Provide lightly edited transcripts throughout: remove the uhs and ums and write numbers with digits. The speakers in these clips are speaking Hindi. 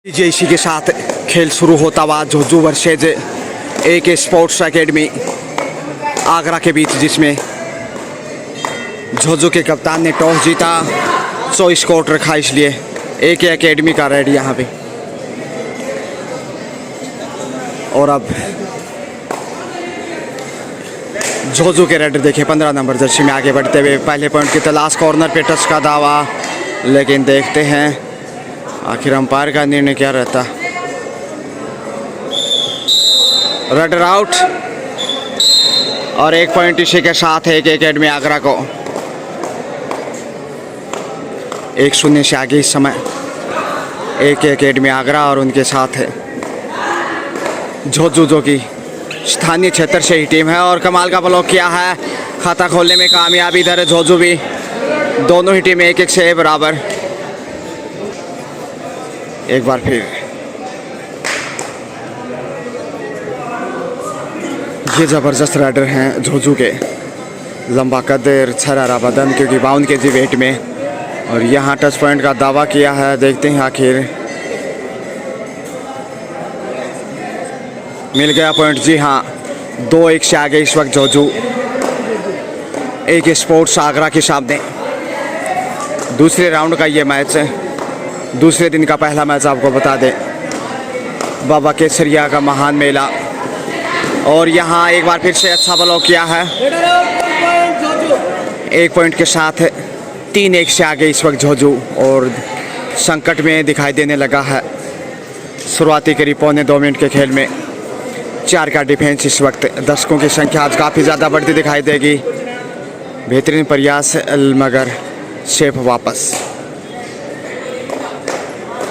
इसी के साथ खेल शुरू होता हुआ झुंझुनू वर्सेज एक स्पोर्ट्स एकेडमी आगरा के बीच, जिसमें झुंझुनू के कप्तान ने टॉस जीता, 100 स्कोर रखा, इसलिए एक एकेडमी का रेड यहाँ पे। और अब झुंझुनू के रेड देखे 15 नंबर जर्सी में आगे बढ़ते हुए पहले पॉइंट की तलाश, कॉर्नर पे टच का दावा, लेकिन देखते हैं आखिर अंपायर का निर्णय क्या रहता। रनर आउट और एक पॉइंट इसी के साथ है एक एकेडमी आगरा को 1-0 से आगे इस समय एक एकेडमी आगरा, और उनके साथ है झुंझुनू जो की स्थानीय क्षेत्र से ही टीम है। और कमाल का ब्लॉक किया है, खाता खोलने में कामयाबी इधर है झुंझुनू भी, दोनों ही टीमें 1-1 से बराबर। एक बार फिर ये ज़बरदस्त राइडर हैं झुंझुनू के, लंबा कद, छरारा बदन, क्योंकि 52 केजी वेट में, और यहाँ टच पॉइंट का दावा किया है। देखते हैं आखिर मिल गया पॉइंट। जी हाँ, 2-1 से आगे इस वक्त झुंझुनू एक स्पोर्ट्स आगरा के सामने। दूसरे राउंड का ये मैच है, दूसरे दिन का पहला मैच आपको बता दें, बाबा केसरिया का महान मेला। और यहाँ एक बार फिर से अच्छा ब्लॉक किया है, 1 पॉइंट के साथ 3-1 से आगे इस वक्त झुंझुनू, और संकट में दिखाई देने लगा है। शुरुआती करीब 1.25 मिनट के खेल में 4 का डिफेंस इस वक्त। दर्शकों की संख्या आज काफ़ी ज़्यादा बढ़ती दिखाई देगी। बेहतरीन प्रयास, मगर सेफ वापस।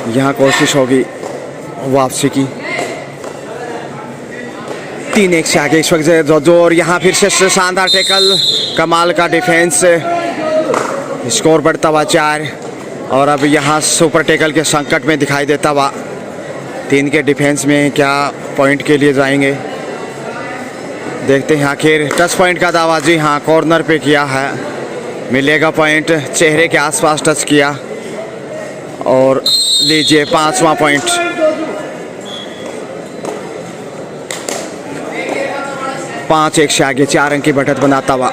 यहाँ कोशिश होगी वापसी की। 3-1 से आगे इस वक्त झुंझुनू, और यहाँ फिर से शानदार टैकल, कमाल का डिफेंस, स्कोर बढ़ता हुआ 4। और अब यहाँ सुपर टैकल के संकट में दिखाई देता हुआ 3 के डिफेंस में क्या पॉइंट के लिए जाएंगे, देखते हैं आखिर। टच पॉइंट का दावा, जी हाँ, कॉर्नर पे किया है, मिलेगा पॉइंट। चेहरे के आसपास टच किया, और लीजिए 5वां पॉइंट। पाँच 1 से आगे 4 अंक की बढ़त बनाता हुआ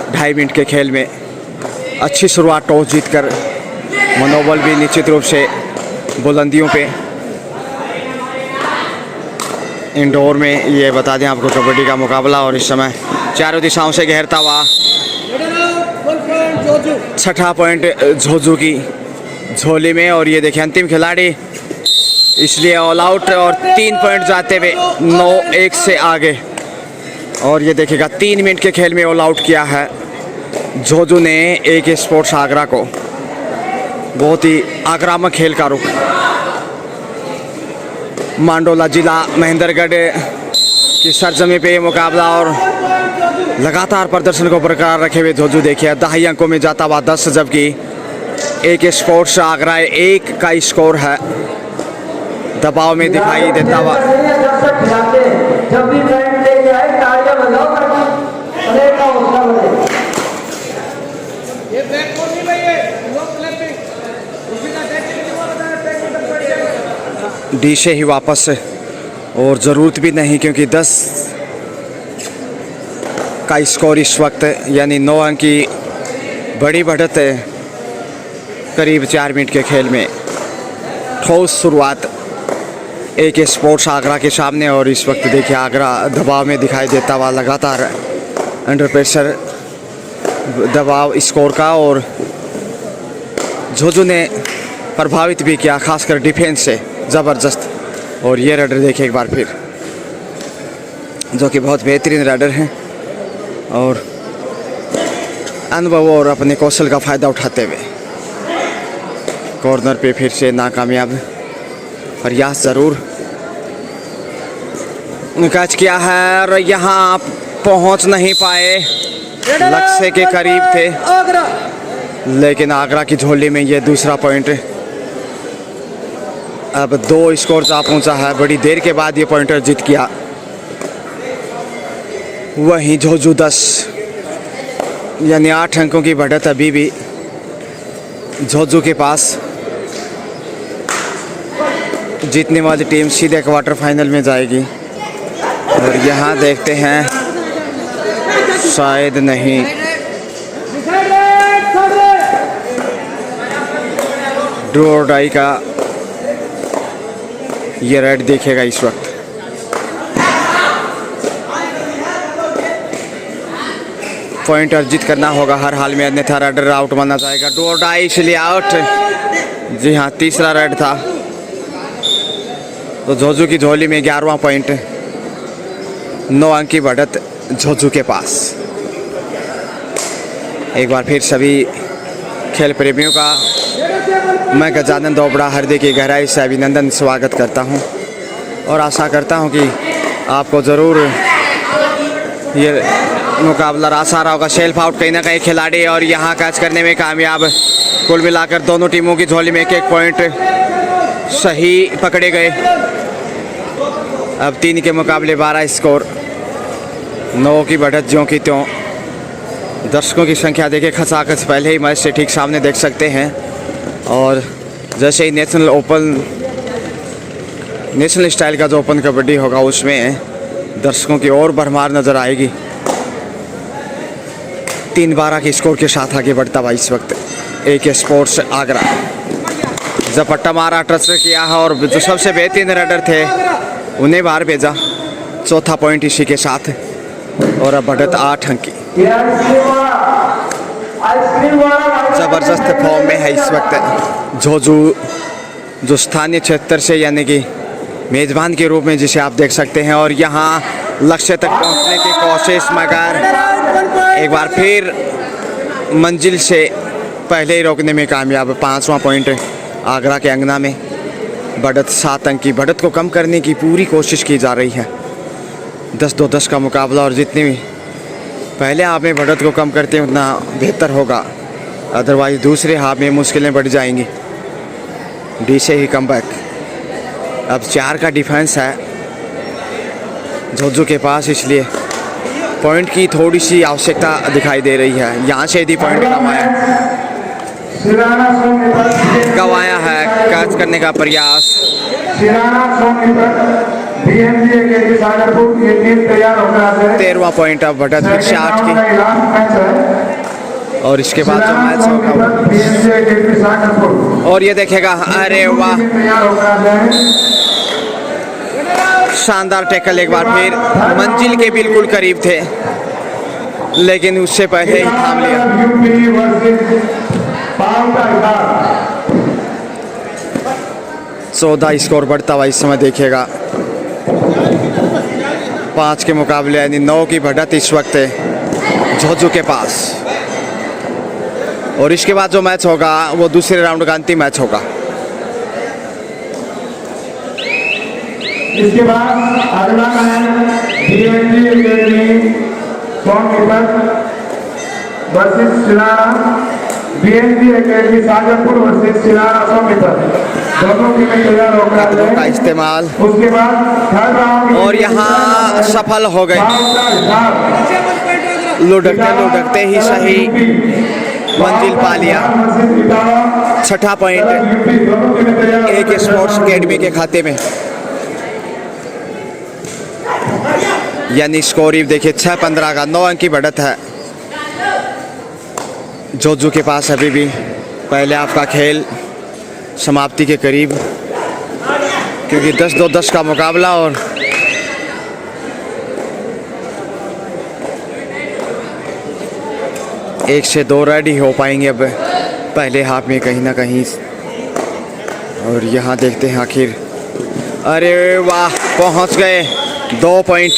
2.5 मिनट के खेल में अच्छी शुरुआत, टॉस जीतकर मनोबल भी निश्चित रूप से बुलंदियों पे। इंडोर में ये बता दें आपको कबड्डी का मुकाबला, और इस समय चारों दिशाओं से घेरता हुआ 6ठा पॉइंट झुंझुनू की झोली में। और ये देखिए अंतिम खिलाड़ी, इसलिए ऑल आउट, और 3 पॉइंट जाते हुए 9-1 से आगे। और ये देखिएगा 3 मिनट के खेल में ऑल आउट किया है झुंझुनू ने एक स्पोर्ट्स आगरा को। बहुत ही आक्रामक खेल का रुख। मांडोला जिला महेंद्रगढ़ की सरजमी पे ये मुकाबला, और लगातार प्रदर्शन को बरकरार रखे हुए झुंझुनू देखिए 10 अंकों में जाता हुआ 10, जबकि एक स्पोर्ट्स आगरा 1 का स्कोर है, दबाव में दिखाई देता हुआ। डी से ही वापस, और ज़रूरत भी नहीं, क्योंकि 10 का स्कोर इस वक्त, यानी 9 अंक की बड़ी बढ़त है करीब 4 मिनट के खेल में। ठोस शुरुआत एक स्पोर्ट्स आगरा के सामने, और इस वक्त देखिए आगरा दबाव में दिखाई देता हुआ, लगातार अंडर प्रेशर दबाव स्कोर का, और झुंझुनू ने प्रभावित भी किया, खासकर डिफेंस से ज़बरदस्त। और ये राइडर देखिए एक बार फिर, जो कि बहुत बेहतरीन राइडर हैं, और अनुभव और अपने कौशल का फ़ायदा उठाते हुए कॉर्नर पे फिर से नाकामयाब प्रयास जरूर कैच किया है, और यहाँ पहुँच नहीं पाए, लक्ष्य के करीब थे, लेकिन आगरा की झोली में ये दूसरा पॉइंट। अब 2 स्कोर जा पहुँचा है, बड़ी देर के बाद ये पॉइंटर जीत किया। वहीं झुंझुनू 10, यानी 8 अंकों की बढ़त अभी भी झुंझुनू के पास। जीतने वाली टीम सीधे क्वार्टर फाइनल में जाएगी। और यहाँ देखते हैं, शायद नहीं, डू और डाई का ये रेड देखेगा इस वक्त। पॉइंट अर्जित करना होगा हर हाल में, अन्यथा रेडर आउट माना जाएगा। डू और डाई इसलिए आउट। जी हाँ, तीसरा रेड था। तो जोजू की झोली में 11वां पॉइंट, 9 अंक की बढ़त जोजू के पास। एक बार फिर सभी खेल प्रेमियों का मैं गजानन दोबड़ा हृदय की गहराई से अभिनंदन स्वागत करता हूं और आशा करता हूं कि आपको ज़रूर ये मुकाबला रासा रहा होगा। सेल्फ आउट कहीं ना कहीं खिलाड़ी और यहाँ कैच करने में कामयाब। कुल मिलाकर दोनों टीमों की झोली में एक पॉइंट सही पकड़े गए। अब 3 के मुकाबले 12 स्कोर, 9 की बढ़त ज्यों की त्यों। दर्शकों की संख्या देखे खचाखच पहले ही मैच से ठीक सामने देख सकते हैं। और जैसे ही नेशनल स्टाइल का जो ओपन कबड्डी होगा उसमें दर्शकों की और भरमार नज़र आएगी। 3-12 के स्कोर के साथ आगे बढ़ता हुआ इस वक्त AK स्पोर्ट्स आगरा। झपट्टा मारा, टच किया है और जो सबसे बेहतरीन रेडर थे उन्हें बाहर भेजा। चौथा पॉइंट इसी के साथ और अब बढ़त 8 अंक की। जबरदस्त फॉर्म में है इस वक्त जोजू, जो स्थानीय क्षेत्र से यानी कि मेज़बान के रूप में जिसे आप देख सकते हैं। और यहाँ लक्ष्य तक पहुंचने की कोशिश, मगर एक बार फिर मंजिल से पहले ही रोकने में कामयाब। 5वां पॉइंट आगरा के अंगना में, बढ़त 7 अंक की। बढ़त को कम करने की पूरी कोशिश की जा रही है। 10-2-10 का मुकाबला और जितनी पहले हाफ में बढ़त को कम करते हैं उतना बेहतर होगा, अदरवाइज दूसरे हाफ में मुश्किलें बढ़ जाएंगी। डी से ही कमबैक। अब 4 का डिफेंस है जोजू के पास, इसलिए पॉइंट की थोड़ी सी आवश्यकता दिखाई दे रही है। यहाँ से यदि पॉइंट गंवाया है, कैच करने का प्रयास। 13वां पॉइंट अब बढ़त फिर से 8 की। और इसके बाद जो मैच होगा और ये देखेगा, अरे वाह, शानदार टैकल। एक बार फिर मंजिल के बिल्कुल करीब थे लेकिन उससे पहले ही थाम लिया। 14 स्कोर बढ़ता हुआ इस समय देखेगा। 5 के मुकाबले यानी 9 की बढ़त इस वक्त जोजू के पास। और इसके बाद जो मैच होगा वो दूसरे राउंड का अंतिम मैच होगा। इसके बाद अगला match DNG academy Sonpur versus Silara, DNG academy Shajapur versus Silara Sonpur. दोनों टीमें तैयार होकर का इस्तेमाल। उसके बाद थर्ड राउंड और यहाँ सफल हो गए। लुढ़कते ही सही मंजिल पा लिया। 6ठा पॉइंट AK स्पोर्ट्स एकेडमी के खाते में। यानी स्कोर देखिए 6-15 का, 9 अंक की बढ़त है जोजू के पास। अभी भी पहले आपका खेल समाप्ति के करीब, क्योंकि 10-2-10 का मुकाबला और एक से 2 रेड ही हो पाएंगे अब पहले हाफ में कहीं ना कहीं। और यहाँ देखते हैं आखिर, अरे वाह, पहुँच गए 2 पॉइंट।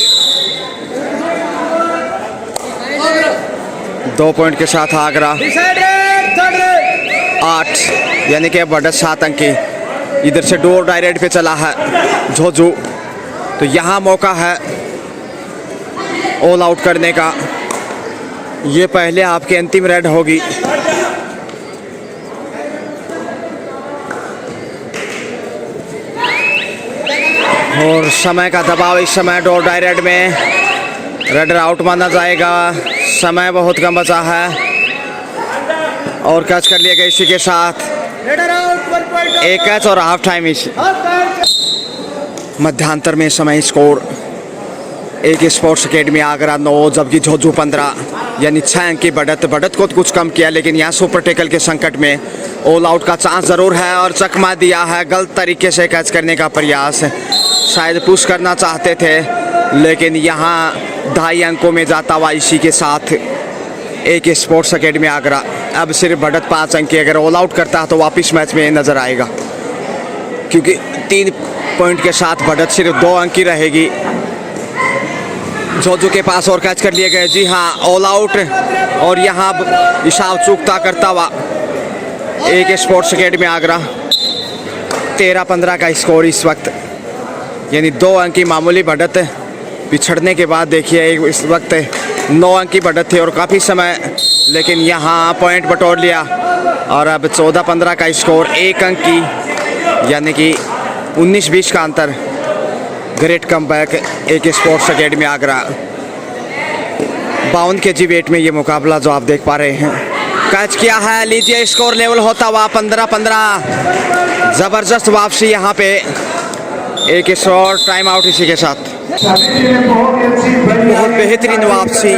2 पॉइंट के साथ आगरा 8, यानी कि बढ़त 7 अंक की। इधर से डोर डायरेक्ट पे चला है जोजू, तो यहाँ मौका है ऑल आउट करने का। ये पहले आपकी अंतिम रेड होगी। और समय का दबाव इस समय डोर डायरेक्ट में, रेडर आउट माना जाएगा। समय बहुत कम बचा है और कैच कर लिया गया इसी के साथ एक कैच और हाफ टाइम इस मध्यांतर में समय स्कोर एक स्पोर्ट्स एकेडमी आगरा 9 जबकि झोझू 15 यानी 6 अंक की बढ़त को कुछ कम किया, लेकिन यहाँ सुपर टेकल के संकट में ऑल आउट का चांस जरूर है और चकमा दिया है। गलत तरीके से कैच करने का प्रयास, शायद पुश करना चाहते थे, लेकिन यहाँ 2.5 अंकों में जाता हुआ इसी के साथ एक स्पोर्ट्स एकेडमी आगरा अब सिर्फ बढ़त 5 अंक की। अगर ऑल आउट करता है तो वापस मैच में नजर आएगा, क्योंकि 3 पॉइंट के साथ बढ़त सिर्फ 2 अंक की रहेगी। झोझू के पास और कैच कर लिए गए, जी हाँ, ऑल आउट। और यहाँ हिसाब चूकता करता हुआ एक स्पोर्ट्स एकेडमी आगरा 13-15 का स्कोर इस वक्त, यानी 2 अंक की मामूली बढ़त पिछड़ने के बाद देखिए इस वक्त 9 अंक की बढ़त थी और काफ़ी समय, लेकिन यहाँ पॉइंट बटोर लिया और अब 14-15 का स्कोर, 1 अंक की, यानी कि 19-20 का अंतर। ग्रेट कमबैक एक sports academy Agra. 52 kg weight में ये मुकाबला जो आप देख पा रहे हैं, कैच किया है, लीजिए स्कोर लेवल होता हुआ 15-15। जबरदस्त वापसी यहाँ पे, एक शॉर्ट टाइम आउट इसी के साथ, बहुत बेहतरीन वापसी,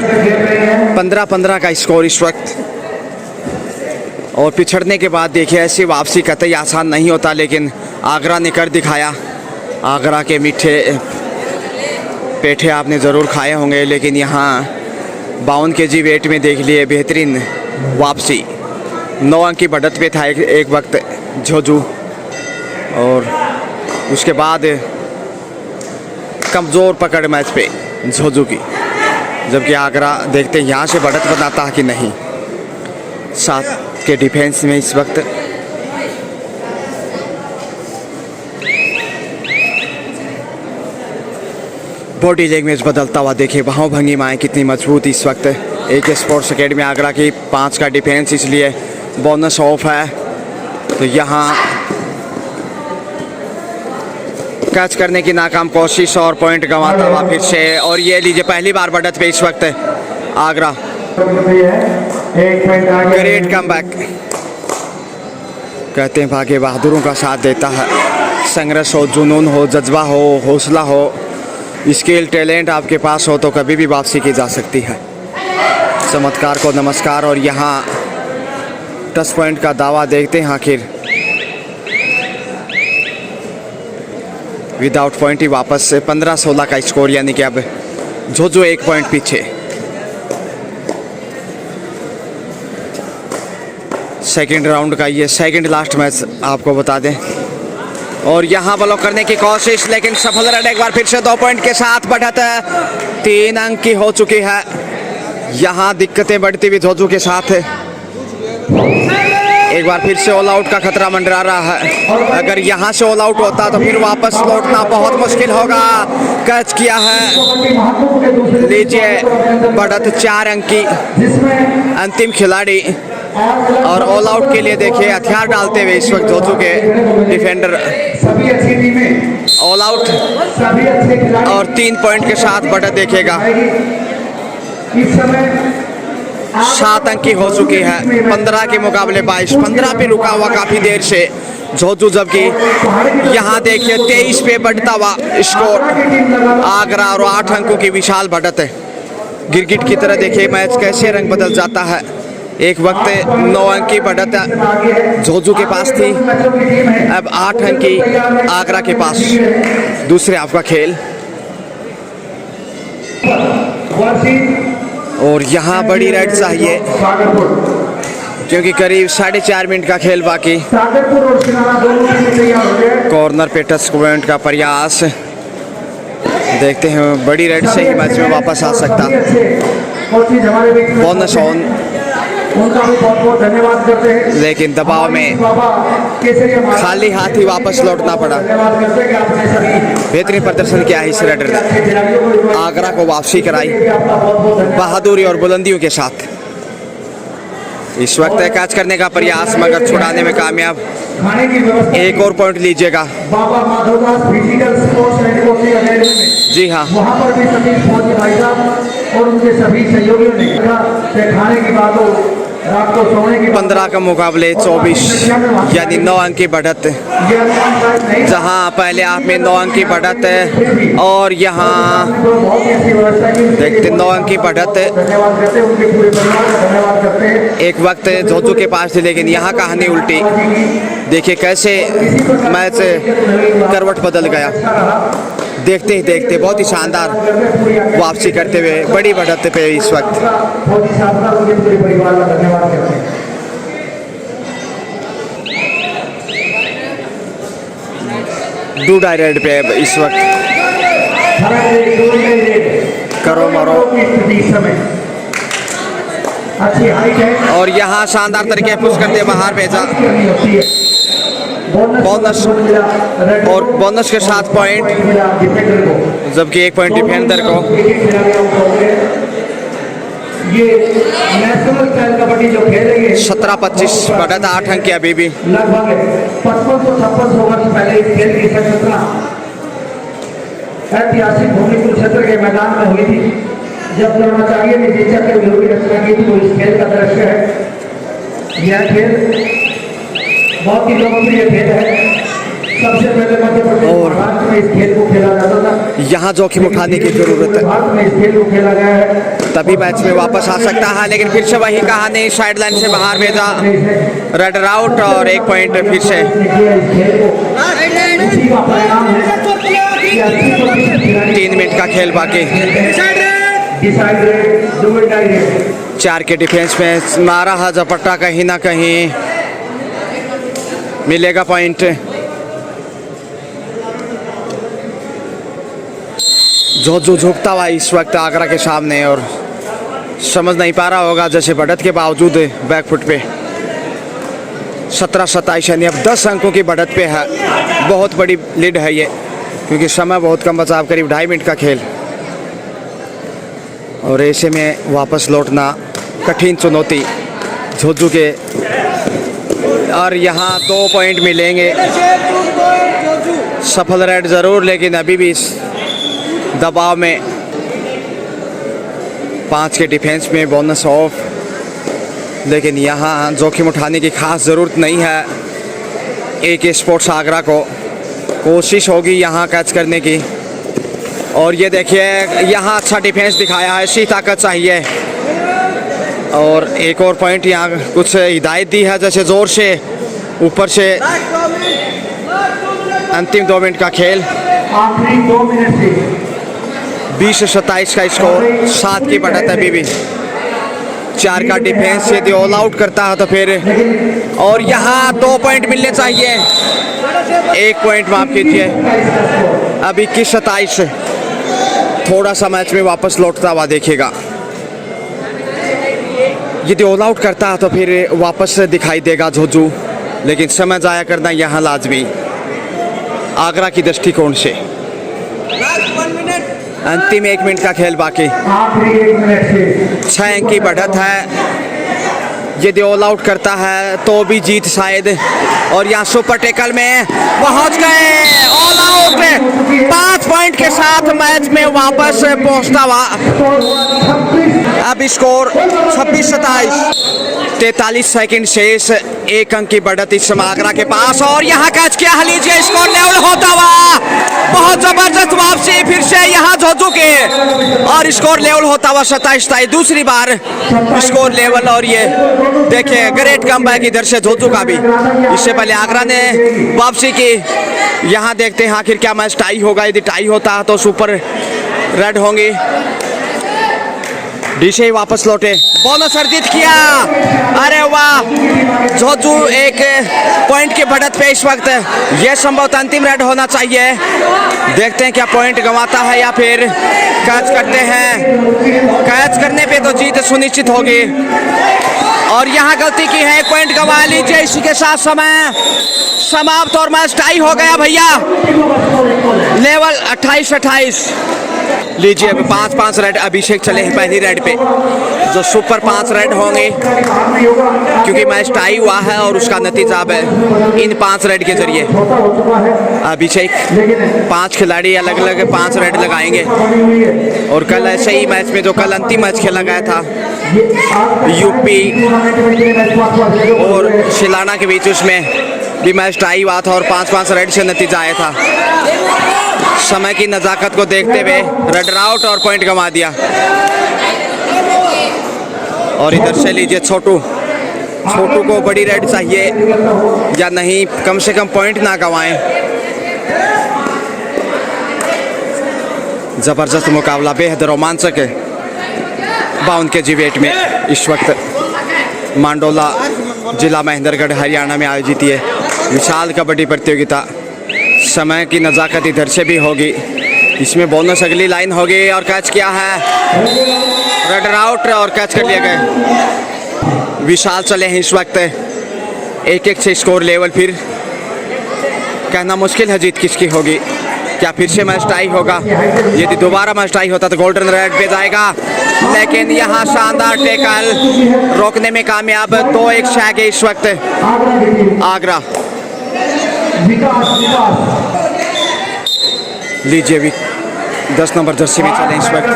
15-15 का स्कोर इस वक्त। और पिछड़ने के बाद देखिए ऐसी वापसी कतई आसान नहीं होता, लेकिन आगरा ने कर दिखाया। आगरा के मीठे पेठे आपने ज़रूर खाए होंगे, लेकिन यहाँ 52 kg वेट में देख लिए बेहतरीन वापसी। 9 अंक की बढ़त पे था एक वक्त झोझू, और उसके बाद कमज़ोर पकड़ मैच पे झोझू की, जबकि आगरा देखते हैं यहाँ से बढ़त बनाता है कि नहीं। 7 के डिफेंस में इस वक्त बॉडी लैंग्वेज बदलता हुआ देखिए, वहाँ भंगी माएँ कितनी मजबूत इस वक्त। एक स्पोर्ट्स एकेडमी आगरा की 5 का डिफेंस, इसलिए बोनस ऑफ है। तो यहाँ कैच करने की नाकाम कोशिश और पॉइंट गंवाता हुआ फिर से, और ये लीजिए पहली बार बढ़त पे इस वक्त आगरा। ग्रेट कमबैक, कहते हैं भाग्य बहादुरों का साथ देता है। संघर्ष हो, जुनून हो, जज्बा हो, हौसला हो, स्किल टैलेंट आपके पास हो तो कभी भी वापसी की जा सकती है। चमत्कार को नमस्कार। और यहाँ 10 पॉइंट का दावा देखते हैं आखिर, विदाउट पॉइंट ही वापस से 15-16 का स्कोर, यानी कि अब झोझू 1 पॉइंट पीछे। सेकंड राउंड का ये सेकंड लास्ट मैच आपको बता दें। और यहाँ ब्लॉक करने की कोशिश, लेकिन सफल रन। एक बार फिर से 2 पॉइंट के साथ बढ़त 3 अंक की हो चुकी है। यहाँ दिक्कतें बढ़ती हुई झोझू के साथ है। एक बार फिर से ऑल आउट का खतरा मंडरा रहा है। अगर यहाँ से ऑल आउट होता तो फिर वापस लौटना बहुत मुश्किल होगा। कैच किया है, लीजिए बढ़त 4 अंक की। अंतिम खिलाड़ी और ऑल आउट के लिए देखिए हथियार डालते हुए इस वक्त झोझू के डिफेंडर ऑल आउट, और 3 पॉइंट के साथ बढ़त देखेगा। 7 अंक की हो चुकी है, 15 के मुकाबले 22। 15 पे रुका हुआ काफी देर से झोझू, जबकि यहाँ देखिए 23 पे बढ़ता हुआ स्कोर आगरा, और 8 अंकों की विशाल बढ़त है। गिरगिट की तरह देखिए मैच कैसे रंग बदल जाता है। एक वक्त 9 अंक की बढ़त झोझू के पास थी, अब 8 अंक की आगरा के पास। दूसरे हाफ का खेल, और यहाँ बड़ी रेड चाहिए क्योंकि करीब 4.5 मिनट का खेल बाकी। कॉर्नर पे टच पॉइंट का प्रयास, देखते हैं बड़ी रेड से ही मैच में वापस आ सकता। बोनस ऑन, उनका भी बहुत बहुत धन्यवाद करते हैं, लेकिन दबाव में खाली हाथ ही वापस लौटना पड़ा। बेहतरीन प्रदर्शन किया है इस रेडर ने, आगरा को वापसी कराई बहादुरी और बुलंदियों के साथ। इस वक्त कैच करने का प्रयास मगर छुड़ाने में कामयाब। एक और पॉइंट लीजिएगा। Baba Madhavdas physical sports and coaching academy में, जी हाँ, वहाँ पर भी सतीश फौजी भाई साहब और उनके सभी सहयोगियों ने खाने की बात हो रात को सोने की 15 का मुकाबले 24, यानी 9 अंक की बढ़त। ये अनुमान शायद नहीं जहां पहले हाफ में 9 अंक की बढ़त है और यहाँ तो बहुत ही अच्छी व्यवस्था की उनके देखते लिए 9 अंक की बढ़त है। धन्यवाद करते हैं उनके पूरे परिवार का धन्यवाद करते हैं। एक वक्त जोजू के पास थी, लेकिन यहाँ कहानी उल्टी। देखिए कैसे मैच करवट बदल गया। देखते ही देखते बहुत ही शानदार वापसी करते हुए बड़ी बढ़त पे इस वक्त। बहुत ही शानदार उनके पूरे परिवार का धन्यवाद करते हैं। डू डायरेक्ट पे इस वक्त करो मरो। इस समय अच्छी हाइट है और यहाँ शानदार तरीके पुश करते बाहर भेजा करनी होती है। बोनस और बोनस के 7 पॉइंट, मिला डिफेंडर को, जबकि 1 पॉइंट डिफेंडर को। एक खिलाड़ी आउट हो गए। ये नेशनल स्टाइल कबड्डी जो खेल रही है 17-25 बढ़त 8 अंक की अभी भी। लगभग 55-56 वर्ष पहले इस खेल की संरचना ऐतिहासिक भूमिपुर क्षेत्र के मैदान में हुई थी, जब द्रोणाचार्य ने निश्चय के विरोधी रचना की थी। वो इस खेल का दृश्य है। यह खेल बहुत ही लोकप्रिय खेल है। सबसे पहले मध्य प्रदेश और महाराष्ट्र में इस खेल को खेला जाता था। यहाँ जोखिम उठाने की जरूरत है, भारत में इस खेल को खेला गया है। तभी मैच में वापस आ सकता है। लेकिन फिर से वही कहानी, साइड लाइन से बाहर भेजा, रेड आउट और 1 पॉइंट फिर से। इस खेल को इसी का परिणाम है कि 80% खिलाड़ी 3 मिनट का खेल बाकी। Decided, do it direct. 4 के डिफेंस में मारा है झपट्टा, कहीं ना कहीं मिलेगा पॉइंट। जोजू झुकता हुआ इस वक्त आगरा के सामने और समझ नहीं पा रहा होगा, जैसे बढ़त के बावजूद बैकफुट पे 17-27 यानी अब 10 अंकों की बढ़त पे है। बहुत बड़ी लीड है ये, क्योंकि समय बहुत कम बचा, करीब 2.5 मिनट का खेल। और ऐसे में वापस लौटना कठिन चुनौती जोजू के। और यहाँ 2 पॉइंट मिलेंगे, सफल रेड जरूर, लेकिन अभी भी इस दबाव में 5 के डिफेंस में बोनस ऑफ। लेकिन यहाँ जोखिम उठाने की खास ज़रूरत नहीं है। एक स्पोर्ट्स आगरा को कोशिश होगी यहाँ कैच करने की। और ये देखिए यहाँ अच्छा डिफेंस दिखाया है, ऐसी ताकत चाहिए। और एक और पॉइंट यहाँ कुछ हिदायत दी है, जैसे ज़ोर से ऊपर से। अंतिम 2 मिनट का खेल, आखिरी 2 मिनट से 20-27 का स्कोर, 7 की बढ़त अभी भी। 4 का डिफेंस यदि ऑल आउट करता है तो फिर, और यहाँ 2 पॉइंट मिलने चाहिए। 1 पॉइंट माफ कीजिए। अब 21-27 थोड़ा सा मैच में वापस लौटता हुआ देखेगा। यदि ऑल आउट करता है तो फिर वापस दिखाई देगा जोजू, लेकिन समय जाया करना यहाँ लाजमी आगरा की दृष्टिकोण से। अंतिम 1 मिनट का खेल बाकी, आखिरी 1 मिनट से 6 अंक की बढ़त है। यदि ऑल आउट करता है तो भी जीत शायद। और यहाँ सुपर टेकल में पहुंच गए, ऑल आउट। 5 पॉइंट के साथ मैच में वापस पहुंचता हुआ। अब स्कोर 26-27, 43 सेकंड शेष, 1 अंक की बढ़त इस समय आगरा के पास। और यहाँ कैच किया, लीजिए स्कोर लेवल होता हुआ, बहुत जबरदस्त वापसी फिर से यहाँ जोजू के। और स्कोर लेवल होता हुआ 27-27, दूसरी बार स्कोर लेवल। और ये देखिए ग्रेट कमबैक इधर से जोजू का भी। इससे पहले आगरा ने वापसी की। यहाँ देखते हैं आखिर क्या मैच टाई होगा। यदि टाई होता है तो सुपर रेड होंगी। डीशे वापस लौटे, बोनस अर्जित किया। अरे वाह, जोजू 1 पॉइंट की बढ़त पे इस वक्त। यह संभवतः अंतिम रेड होना चाहिए। देखते हैं क्या पॉइंट गंवाता है या फिर कैच करते हैं। कैच करने पे तो जीत सुनिश्चित होगी। और यहाँ गलती की है, 1 पॉइंट गंवा लीजिए। इसी के साथ समय समाप्त और मैच टाई हो गया भैया। लेवल 28-28। लीजिए अब 5-5 रेड अभिषेक चले हैं पहली रेड पे, जो सुपर 5 रेड होंगे क्योंकि मैच टाई हुआ है और उसका नतीजा अब इन 5 रेड के जरिए अभिषेक 5 खिलाड़ी अलग अलग 5 रेड लगाएंगे। और कल ऐसे ही मैच में जो कल अंतिम मैच खेला गया था यूपी और शिलाना के बीच, उसमें भी मैच टाई हुआ था और 5-5 रेड से नतीजा आया था। समय की नज़ाकत को देखते हुए रनर आउट और पॉइंट गंवा दिया। और इधर से लीजिए छोटू को बड़ी रेड चाहिए या नहीं, कम से कम पॉइंट ना गंवाएं। जबरदस्त मुकाबला, बेहद रोमांचक है 52 kg वेट में इस वक्त मांडोला जिला महेंद्रगढ़ हरियाणा में आयोजित है विशाल कबड्डी प्रतियोगिता। समय की नज़ाकत इधर से भी होगी, इसमें बोनस अगली लाइन होगी। और कैच किया है, रनर आउट और कैच कर लिए गए। विशाल चले हैं इस वक्त 1-1 से स्कोर लेवल। फिर कहना मुश्किल है जीत किसकी होगी, क्या फिर से मैच टाई होगा? यदि दोबारा मैच टाई होता तो गोल्डन रेड पे जाएगा, लेकिन यहाँ शानदार टैकल रोकने में कामयाब। 2-1 से आगे इस वक्त आगरा। लीजिए भी 10 नंबर जर्सी में चले इस वक्त।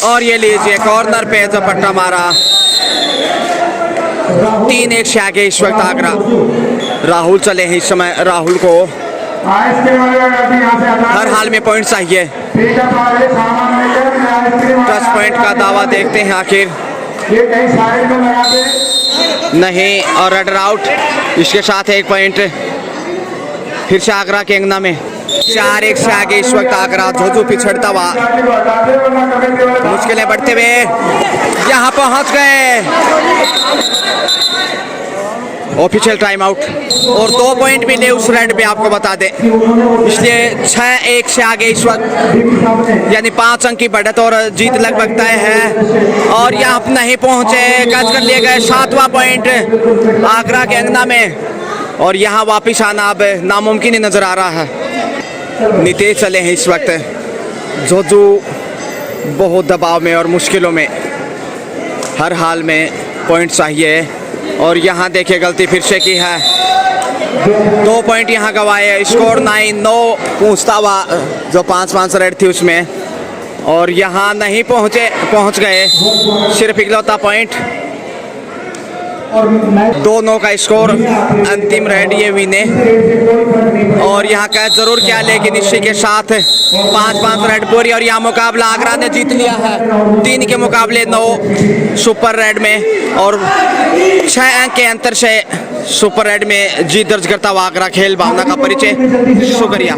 और ये लीजिए कॉर्नर पे जो पट्टा मारा, 3-1 से आगे इस वक्त आगरा। राहुल चले हैं इस समय। राहुल को हर हाल में पॉइंट चाहिए। टच पॉइंट का दावा देखते हैं आखिर, नहीं। और रनर आउट, इसके साथ 1 पॉइंट फिर से आगरा के अंगना में। 4-1 से आगे इस वक्त आगरा। जोजू पिछड़ता हुआ, मुश्किलें बढ़ते हुए यहाँ पहुँच गए। ऑफिशियल टाइम आउट और 2 पॉइंट मिले उस रेड पे, आपको बता दें। इसलिए 6-1 से आगे इस वक्त, यानी 5 अंक की बढ़त और जीत लगभग तय है। और यहाँ नहीं पहुँचे, कैच कर लिए गए। 7वां पॉइंट आगरा के अंगना में। और यहाँ वापिस आना अब नामुमकिन ही नज़र आ रहा है। नीतीश चले हैं इस वक्त। जोजू बहुत दबाव में और मुश्किलों में, हर हाल में पॉइंट चाहिए। और यहाँ देखिए गलती फिर से की है, 2 पॉइंट यहाँ गवाए। स्कोर 9-9 पहुँचता हुआ, जो 5-5 रेड थी उसमें। और यहाँ नहीं पहुँच गए, सिर्फ इकलौता पॉइंट। 2-9 का स्कोर, अंतिम रेड ये विने। और यहाँ कैच जरूर किया, लेकिन इसी के साथ 5-5 रेड पूरी। और यहाँ मुकाबला आगरा ने जीत लिया है 3 के मुकाबले 9 सुपर रेड में। और 6 अंक के अंतर से सुपर रेड में जीत दर्ज करता हुआ आगरा खेल भावना का परिचय। शुक्रिया।